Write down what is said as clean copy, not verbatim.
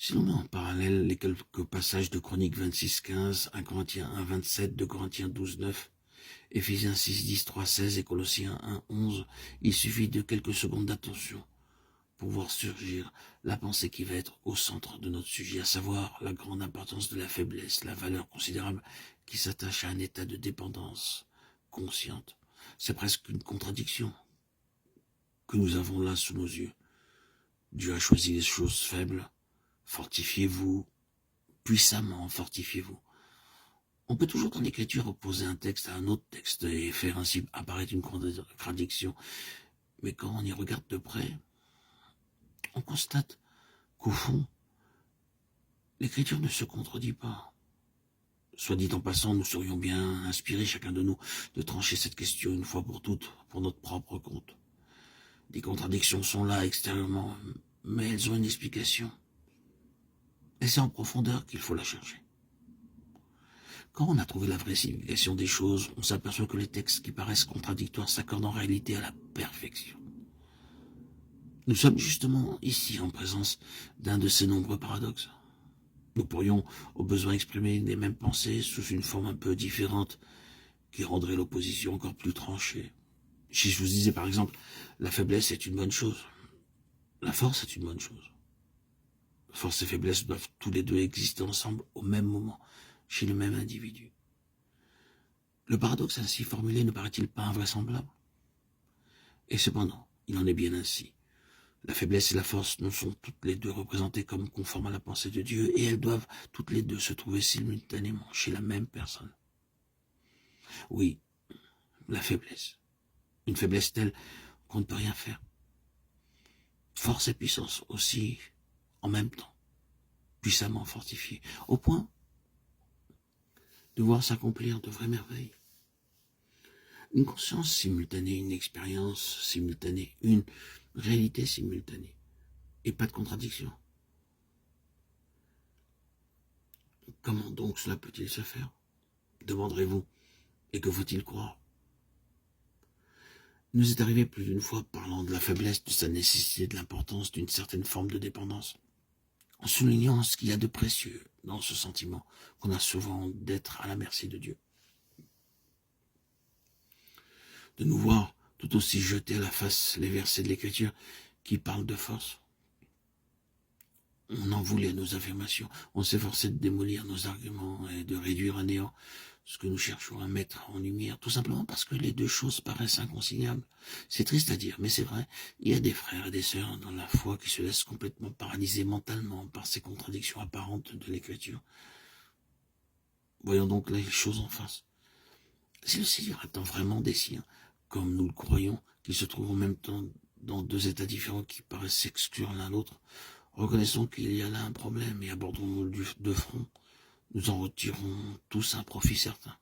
Si l'on met en parallèle les quelques passages de Chroniques 26:15, 1 Corinthiens 1:27, 2 Corinthiens 12:9, Éphésiens 6:10, 3:16 et Colossiens 1:11, il suffit de quelques secondes d'attention pour voir surgir la pensée qui va être au centre de notre sujet, à savoir la grande importance de la faiblesse, la valeur considérable qui s'attache à un état de dépendance consciente. C'est presque une contradiction que nous avons là sous nos yeux. Dieu a choisi les choses faibles. Fortifiez-vous, puissamment fortifiez-vous. On peut toujours dans l'écriture opposer un texte à un autre texte et faire ainsi apparaître une contradiction. Mais quand on y regarde de près, on constate qu'au fond, l'écriture ne se contredit pas. Soit dit en passant, nous serions bien inspirés, chacun de nous, de trancher cette question une fois pour toutes, pour notre propre compte. Des contradictions sont là extérieurement, mais elles ont une explication. Et c'est en profondeur qu'il faut la chercher. Quand on a trouvé la vraie signification des choses, on s'aperçoit que les textes qui paraissent contradictoires s'accordent en réalité à la perfection. Nous sommes justement ici en présence d'un de ces nombreux paradoxes. Nous pourrions au besoin exprimer les mêmes pensées sous une forme un peu différente qui rendrait l'opposition encore plus tranchée. Si je vous disais par exemple, la faiblesse est une bonne chose, la force est une bonne chose. Force et faiblesse doivent tous les deux exister ensemble au même moment, chez le même individu. Le paradoxe ainsi formulé ne paraît-il pas invraisemblable? Et cependant, il en est bien ainsi. La faiblesse et la force nous sont toutes les deux représentées comme conformes à la pensée de Dieu, et elles doivent toutes les deux se trouver simultanément chez la même personne. Oui, la faiblesse. Une faiblesse telle qu'on ne peut rien faire. Force et puissance aussi en même temps, puissamment fortifiées, au point de voir s'accomplir de vraies merveilles. Une conscience simultanée, une expérience simultanée, une réalité simultanée, et pas de contradiction. Comment donc cela peut-il se faire? Demanderez-vous, et que faut-il croire? Il nous est arrivé plus d'une fois, parlant de la faiblesse, de sa nécessité, de l'importance d'une certaine forme de dépendance, en soulignant ce qu'il y a de précieux dans ce sentiment qu'on a souvent d'être à la merci de Dieu. De nous voir tout aussi jeter à la face les versets de l'Écriture qui parlent de force. On en voulait à nos affirmations, on s'efforçait de démolir nos arguments et de réduire à néant ce que nous cherchons à mettre en lumière, tout simplement parce que les deux choses paraissent inconciliables. C'est triste à dire, mais c'est vrai, il y a des frères et des sœurs dans la foi qui se laissent complètement paralyser mentalement par ces contradictions apparentes de l'Écriture. Voyons donc les choses en face. Si le Seigneur attend vraiment des siens, comme nous le croyons, qu'ils se trouvent en même temps dans deux états différents qui paraissent s'exclure l'un l'autre, reconnaissons qu'il y a là un problème et abordons-le de front. Nous en retirons tous un profit certain.